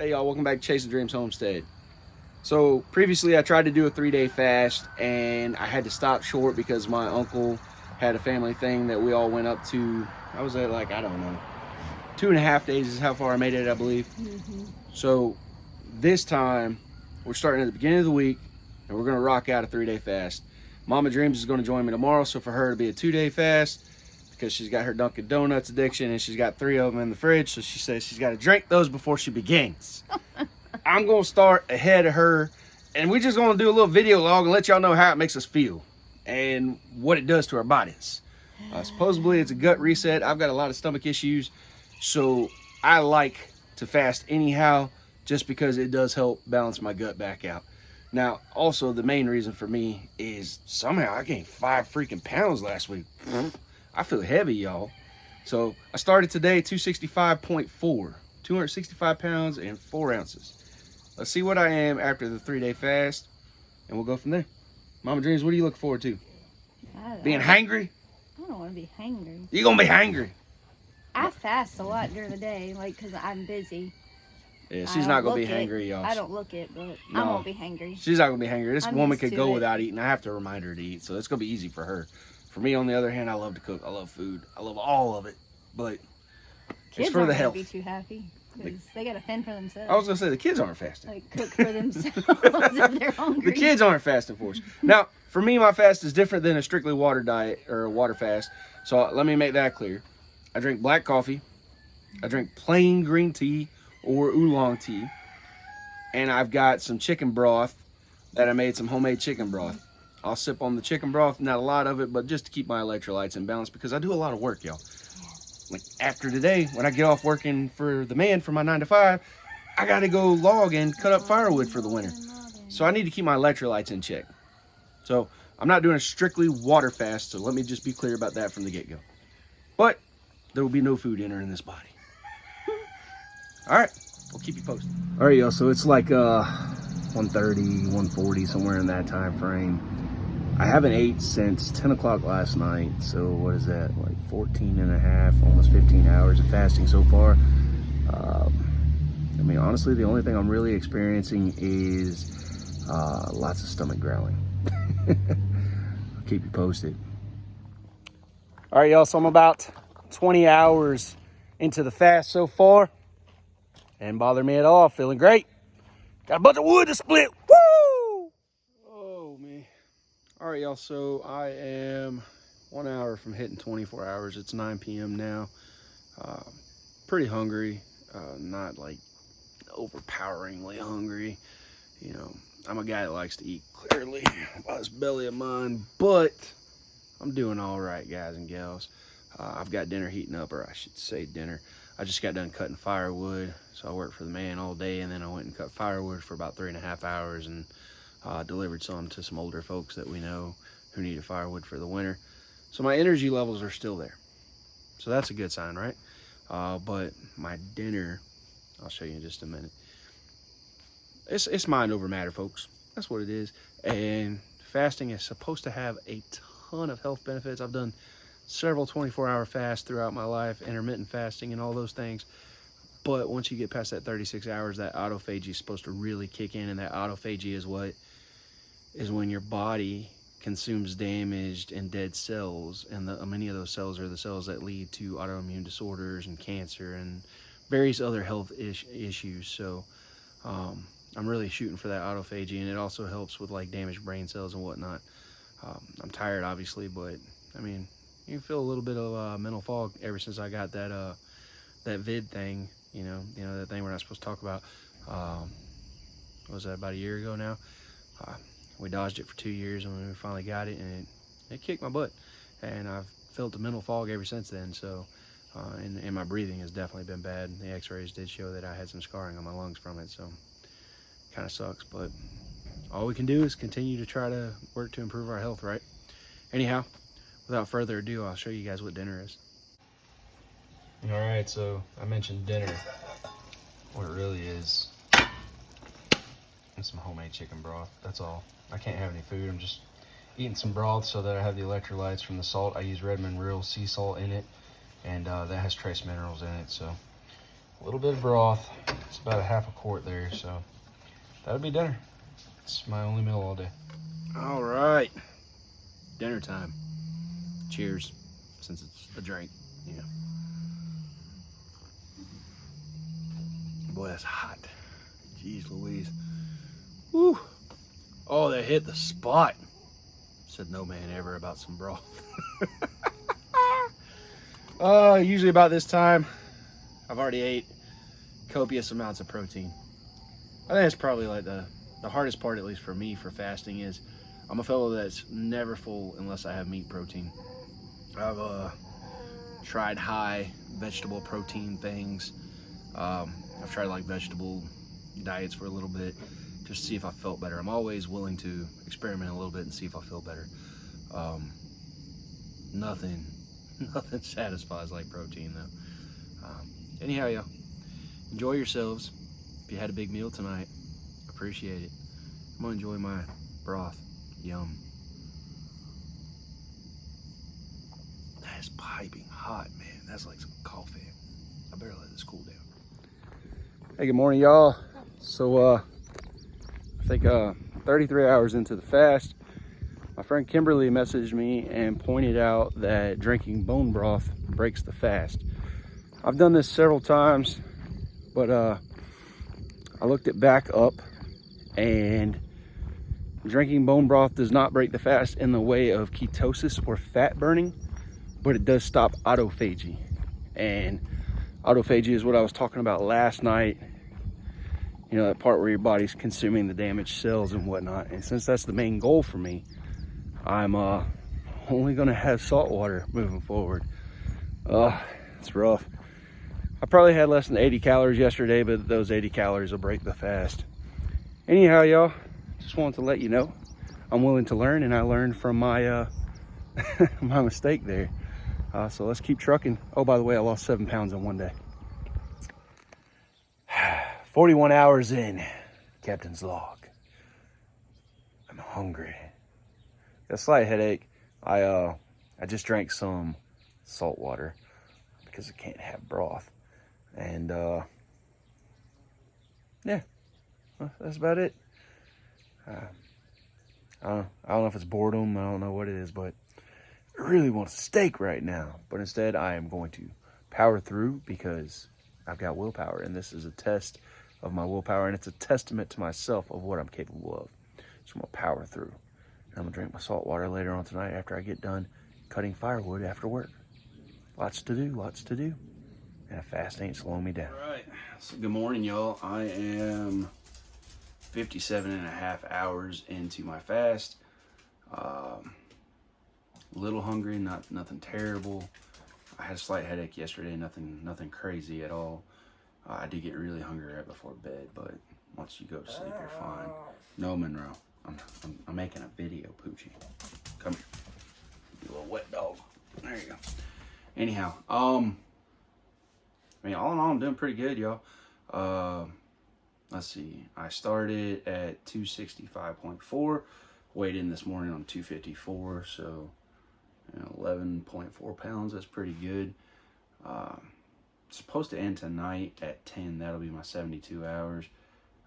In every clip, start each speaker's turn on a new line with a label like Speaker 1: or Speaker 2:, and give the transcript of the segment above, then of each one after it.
Speaker 1: Hey y'all, welcome back to Chasing Dreams Homestead. So previously I tried to do a 3-day fast and I had to stop short because my uncle had a family thing that we all went up to. I was at like, I don't know, 2.5 days is how far I made it, I believe. So this time we're starting at the beginning of the week and we're gonna rock out a 3-day fast. Mama Dreams is gonna join me tomorrow, so for her to be a 2-day fast because she's got her Dunkin' Donuts addiction and she's got 3 of them in the fridge, so she says she's got to drink those before she begins. I'm gonna start ahead of her and we're just gonna do a little video log and let y'all know how it makes us feel and what it does to our bodies. Supposedly it's a gut reset. I've got a lot of stomach issues, so I like to fast anyhow just because it does help balance my gut back out. Now also the main reason for me is somehow I gained 5 freaking pounds last week. I feel heavy, y'all. So I started today 265.4, 265 pounds and 4 ounces. Let's see what I am after the 3-day fast, and we'll go from there. Mama Dreams, what do you look forward to? Being hangry?
Speaker 2: I don't want to be hangry.
Speaker 1: You're going to be hangry.
Speaker 2: I fast a lot during the day, like, because I'm busy.
Speaker 1: Yeah, she's not going to be hangry, y'all.
Speaker 2: I don't look it, but I won't be hangry.
Speaker 1: She's not going to be hangry. This woman could go
Speaker 2: it.
Speaker 1: without eating. I have to remind her to eat, so it's going to be easy for her. For me, on the other hand, I love to cook. I love food. I love all of it, but
Speaker 2: Kids
Speaker 1: it's for the health.
Speaker 2: Kids aren't going to be too happy, because they got to fend for themselves.
Speaker 1: I was going to say, the kids aren't fasting.
Speaker 2: Like, cook for themselves if they're hungry.
Speaker 1: The kids aren't fasting for us. Now, for me, my fast is different than a strictly water diet or a water fast. So let me make that clear. I drink black coffee. I drink plain green tea or oolong tea. And I've got some chicken broth that I made, some homemade chicken broth. I'll sip on the chicken broth, not a lot of it, but just to keep my electrolytes in balance because I do a lot of work, y'all. Like after today, when I get off working for the man for my 9 to 5, I got to go log and cut up firewood for the winter. So I need to keep my electrolytes in check. So I'm not doing a strictly water fast, so let me just be clear about that from the get-go. But there will be no food entering this body. All right, we'll keep you posted. All right, y'all, so it's like 1:30, 1:40, somewhere in that time frame. I haven't ate since 10 o'clock last night, so what is that, like 14 and a half, almost 15 hours of fasting so far. I mean, honestly, the only thing I'm really experiencing is lots of stomach growling. I'll keep you posted. All right, y'all, so I'm about 20 hours into the fast so far. Ain't bother me at all, feeling great. Got a bunch of wood to split, woo! Oh, man. All right, y'all, so I am 1 hour from hitting 24 hours. It's 9 p.m. now. Pretty hungry, not like overpoweringly hungry. You know, I'm a guy that likes to eat clearly by this belly of mine, but I'm doing all right, guys and gals. I've got dinner heating up, or I should say dinner. I just got done cutting firewood, so I worked for the man all day, and then I went and cut firewood for about 3.5 hours and delivered some to some older folks that we know who needed firewood for the winter. So my energy levels are still there. So that's a good sign, right? But my dinner, I'll show you in just a minute. It's mind over matter, folks. That's what it is. And fasting is supposed to have a ton of health benefits. I've done several 24-hour fasts throughout my life, intermittent fasting and all those things. But once you get past that 36 hours, that autophagy is supposed to really kick in, and that autophagy is what is when your body consumes damaged and dead cells, and many of those cells are the cells that lead to autoimmune disorders and cancer and various other health issues. So I'm really shooting for that autophagy, and it also helps with like damaged brain cells and whatnot. I'm tired, obviously, but I mean, you can feel a little bit of mental fog ever since I got that that vid thing. You know that thing we're not supposed to talk about. What was that, about a year ago now? We dodged it for 2 years, and we finally got it, and it kicked my butt. And I've felt the mental fog ever since then. So, and my breathing has definitely been bad. The X-rays did show that I had some scarring on my lungs from it, so kind of sucks. But all we can do is continue to try to work to improve our health, right? Anyhow, without further ado, I'll show you guys what dinner is. All right, so I mentioned dinner. What it really is some homemade chicken broth. That's all. I can't have any food. I'm just eating some broth so that I have the electrolytes from the salt. I use Redmond Real sea salt in it, and that has trace minerals in it. So a little bit of broth. It's about a half a quart there, so that'll be dinner. It's my only meal all day. All right, dinner time. Cheers, since it's a drink, you know. Boy, that's hot. Jeez Louise. Woo. Oh, that hit the spot. Said no man ever about some broth. Usually about this time, I've already ate copious amounts of protein. I think that's probably like the hardest part, at least for me, for fasting is I'm a fellow that's never full unless I have meat protein. I've tried high vegetable protein things. I've tried like vegetable diets for a little bit just to see if I felt better. I'm always willing to experiment a little bit and see if I feel better. Nothing satisfies like protein though. Anyhow, y'all, enjoy yourselves. If you had a big meal tonight, appreciate it. I'm gonna enjoy my broth. Yum. That's piping hot, man. That's like some coffee. I better let this cool down. Hey, good morning, y'all. So, I think 33 hours into the fast, my friend Kimberly messaged me and pointed out that drinking bone broth breaks the fast. I've done this several times, but I looked it back up, and drinking bone broth does not break the fast in the way of ketosis or fat burning, but it does stop autophagy. And autophagy is what I was talking about last night. You know, that part where your body's consuming the damaged cells and whatnot. And since that's the main goal for me, I'm only gonna have salt water moving forward. It's rough. I probably had less than 80 calories yesterday, but those 80 calories will break the fast. Anyhow, y'all, just wanted to let you know I'm willing to learn, and I learned from my my mistake there. So let's keep trucking. Oh, by the way, I lost 7 pounds in one day. 41 hours in, Captain's log. I'm hungry. Got a slight headache. I just drank some salt water because I can't have broth. And yeah, that's about it. I don't know if it's boredom. I don't know what it is, but I really want a steak right now. But instead, I am going to power through because I've got willpower, and this is a test of my willpower, and it's a testament to myself of what I'm capable of. So I'm gonna power through. And I'm gonna drink my salt water later on tonight after I get done cutting firewood after work. Lots to do, lots to do. And a fast ain't slowing me down. All right, so good morning, y'all. I am 57.5 hours into my fast. A little hungry, nothing terrible. I had a slight headache yesterday, nothing crazy at all. I did get really hungry right before bed, but once you go to sleep, you're fine. No, Monroe, I'm making a video, Poochie. Come here, you little wet dog. There you go. Anyhow, I mean, all in all, I'm doing pretty good, y'all. Let's see. I started at 265.4, weighed in this morning on 254, so 11.4 pounds. That's pretty good. Supposed to end tonight at 10. That'll be my 72 hours.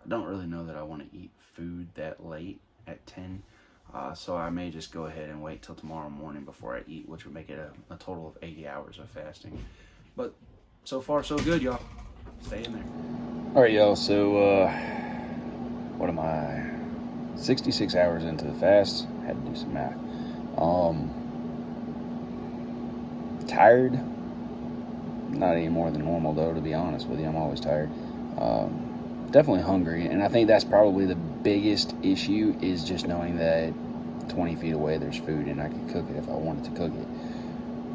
Speaker 1: I don't really know that I want to eat food that late at 10, so I may just go ahead and wait till tomorrow morning before I eat, which would make it a total of 80 hours of fasting. But so far, so good, y'all. Stay in there. All right, y'all. So, what am I? 66 hours into the fast. Had to do some math. Tired. Not any more than normal, though, to be honest with you. I'm always tired. Definitely hungry, and I think that's probably the biggest issue is just knowing that 20 feet away there's food and I could cook it if I wanted to cook it.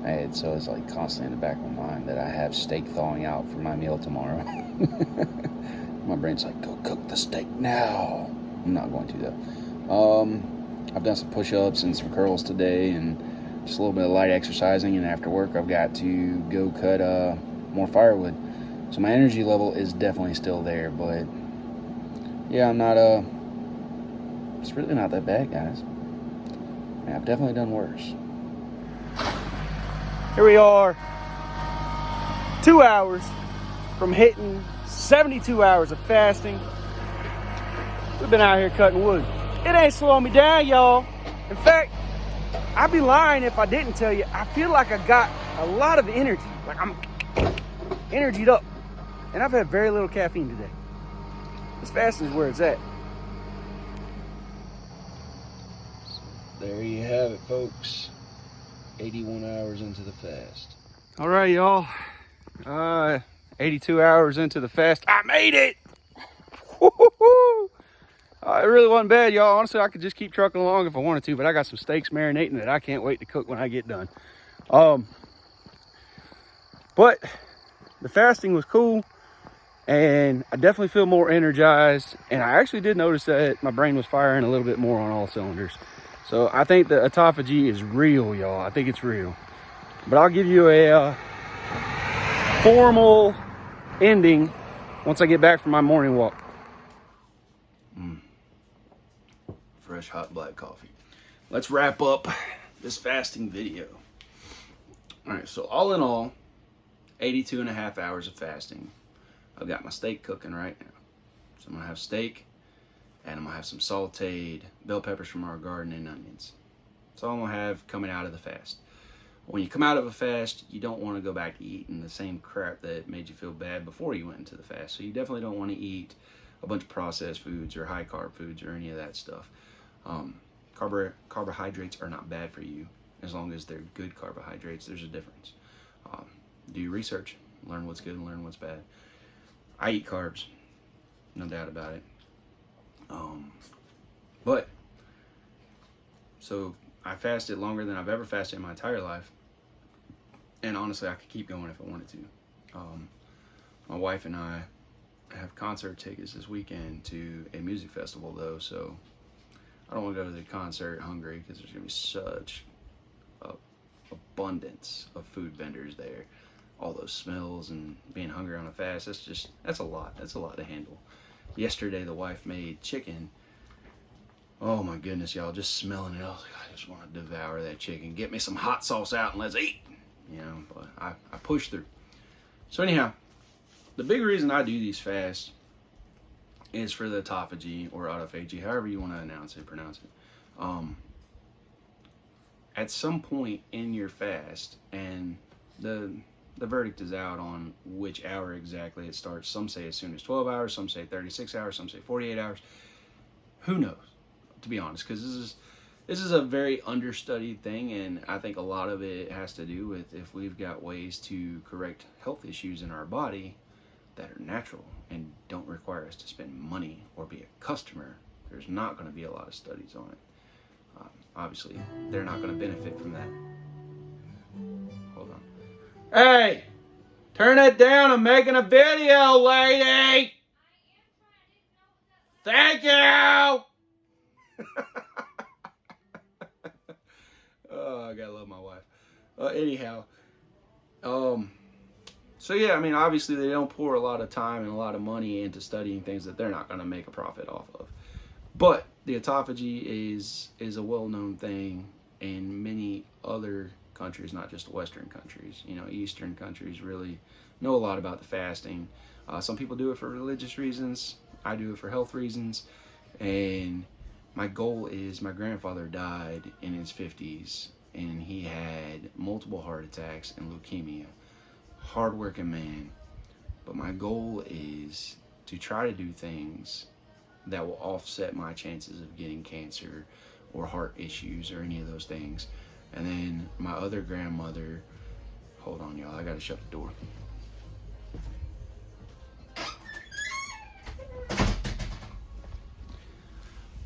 Speaker 1: And so it's like constantly in the back of my mind that I have steak thawing out for my meal tomorrow. My brain's like, go cook the steak now. I'm not going to, though. I've done some push-ups and some curls today and just a little bit of light exercising, and after work I've got to go cut more firewood. So my energy level is definitely still there, but yeah, I'm not it's really not that bad, guys. I mean, I've definitely done worse. Here we are, 2 hours from hitting 72 hours of fasting. We've been out here cutting wood. It ain't slowing me down, y'all. In fact, I'd be lying if I didn't tell you, I feel like I got a lot of energy. Like I'm energied up. And I've had very little caffeine today. This fasting is where it's at.
Speaker 3: There you have it, folks. 81 hours into the fast.
Speaker 1: All right, y'all. 82 hours into the fast. I made it! Woo-hoo-hoo! It really wasn't bad, y'all. Honestly, I could just keep trucking along if I wanted to, but I got some steaks marinating that I can't wait to cook when I get done. But the fasting was cool, and I definitely feel more energized, and I actually did notice that my brain was firing a little bit more on all cylinders. So I think the autophagy is real, y'all. I think it's real. But I'll give you a formal ending once I get back from my morning walk.
Speaker 3: Fresh hot black coffee. Let's wrap up this fasting video. All right, so all in all, 82 and a half hours of fasting. I've got my steak cooking right now. So I'm gonna have steak, and I'm gonna have some sauteed bell peppers from our garden and onions. That's all I'm gonna have coming out of the fast. When you come out of a fast, you don't want to go back to eating the same crap that made you feel bad before you went into the fast. So you definitely don't want to eat a bunch of processed foods or high carb foods or any of that stuff. Carbohydrates are not bad for you as long as they're good carbohydrates. There's a difference. Do your research, learn what's good and learn what's bad. I eat carbs, no doubt about it. But so I fasted longer than I've ever fasted in my entire life, and honestly, I could keep going if I wanted to. My wife and I have concert tickets this weekend to a music festival, though, so I don't want to go to the concert hungry because there's going to be such a abundance of food vendors there. All those smells and being hungry on a fast, that's a lot. That's a lot to handle. Yesterday, the wife made chicken. Oh my goodness, y'all, just smelling it, I was like, I just want to devour that chicken. Get me some hot sauce out and let's eat. You know, but I pushed through. So anyhow, the big reason I do these fasts is for the autophagy or autophagy, however you want to pronounce it. At some point in your fast, and the verdict is out on which hour exactly it starts. Some say as soon as 12 hours, some say 36 hours, some say 48 hours. Who knows, to be honest, because this is a very understudied thing, and I think a lot of it has to do with if we've got ways to correct health issues in our body that are natural and don't require us to spend money or be a customer. There's not going to be a lot of studies on it. Obviously, they're not going to benefit from that. Hold on. Hey! Turn it down. I'm making a video, lady! Thank you! Oh, I gotta love my wife. Anyhow, so yeah, I mean, obviously they don't pour a lot of time and a lot of money into studying things that they're not going to make a profit off of. But the autophagy is a well-known thing in many other countries, not just Western countries. You know, Eastern countries really know a lot about the fasting. Some people do it for religious reasons. I do it for health reasons. And my goal is, my grandfather died in his 50s, and he had multiple heart attacks and leukemia. Hardworking man. But my goal is to try to do things that will offset my chances of getting cancer or heart issues or any of those things. And then my other grandmother, hold on y'all, I gotta shut the door.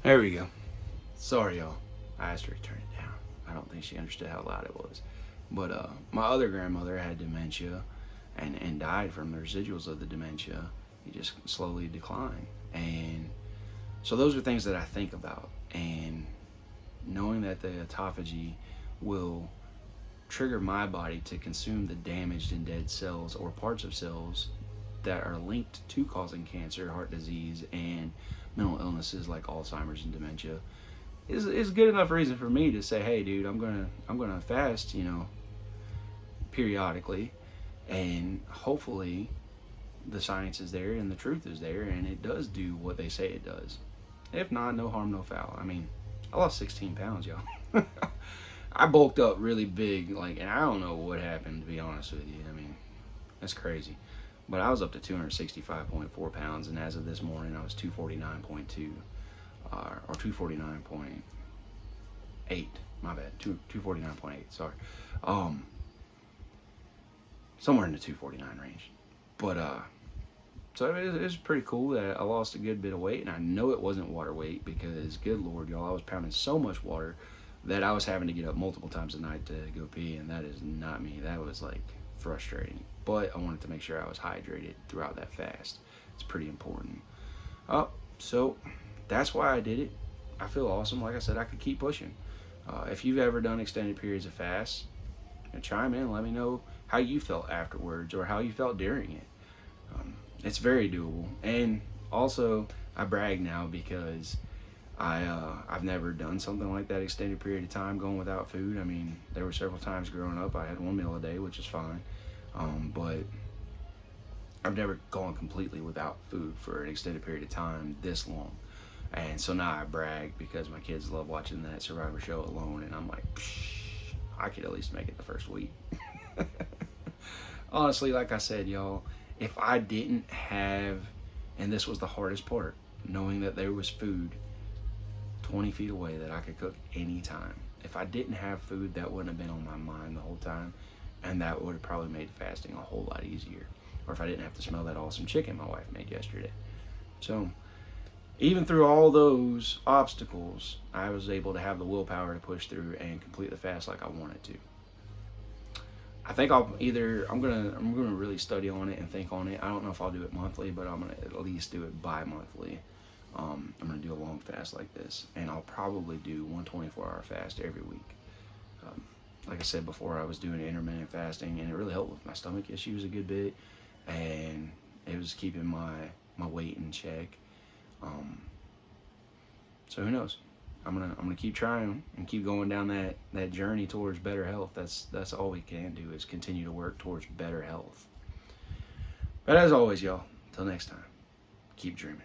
Speaker 3: There we go. Sorry y'all, I asked her to turn it down. I don't think she understood how loud it was. But my other grandmother had dementia and died from the residuals of the dementia. He just slowly declined. And so those are things that I think about. And knowing that the autophagy will trigger my body to consume the damaged and dead cells or parts of cells that are linked to causing cancer, heart disease, and mental illnesses like Alzheimer's and dementia is good enough reason for me to say, hey dude, I'm gonna fast, you know, periodically, and hopefully the science is there and the truth is there, and it does do what they say it does. If not, no harm, no foul. I mean, I lost 16 pounds, y'all. I bulked up really big, like, and I don't know what happened, to be honest with you. I mean, that's crazy. But I was up to 265.4 pounds, and as of this morning, I was 249.2, or 249.8. My bad, 249.8. Sorry, somewhere in the 249 range. But so it was pretty cool that I lost a good bit of weight, and I know it wasn't water weight because, good Lord, y'all, I was pounding so much water that I was having to get up multiple times a night to go pee, and that is not me. That was like frustrating. But I wanted to make sure I was hydrated throughout that fast. It's pretty important. So that's why I did it. I feel awesome. Like I said, I could keep pushing. If you've ever done extended periods of fast, chime in. Let me know how you felt afterwards or how you felt during it. It's very doable. And also, I brag now because I've never done something like that extended period of time going without food. I mean, there were several times growing up I had one meal a day, which is fine. But I've never gone completely without food for an extended period of time this long. And so now I brag because my kids love watching that Survivor show alone, and I'm like, I could at least make it the first week. Honestly, like I said, y'all, if I didn't have, and this was the hardest part, knowing that there was food 20 feet away that I could cook anytime. If I didn't have food, that wouldn't have been on my mind the whole time, and that would have probably made fasting a whole lot easier. Or if I didn't have to smell that awesome chicken my wife made yesterday. So even through all those obstacles, I was able to have the willpower to push through and complete the fast like I wanted to. I think I'm gonna really study on it and think on it. I don't know if I'll do it monthly, but I'm gonna at least do it bi-monthly. I'm gonna do a long fast like this, and I'll probably do one 24-hour fast every week. Like I said before, I was doing intermittent fasting, and it really helped with my stomach issues a good bit, and it was keeping my weight in check. So who knows? I'm gonna keep trying and keep going down that journey towards better health. That's all we can do is continue to work towards better health. But as always, y'all, till next time, keep dreaming.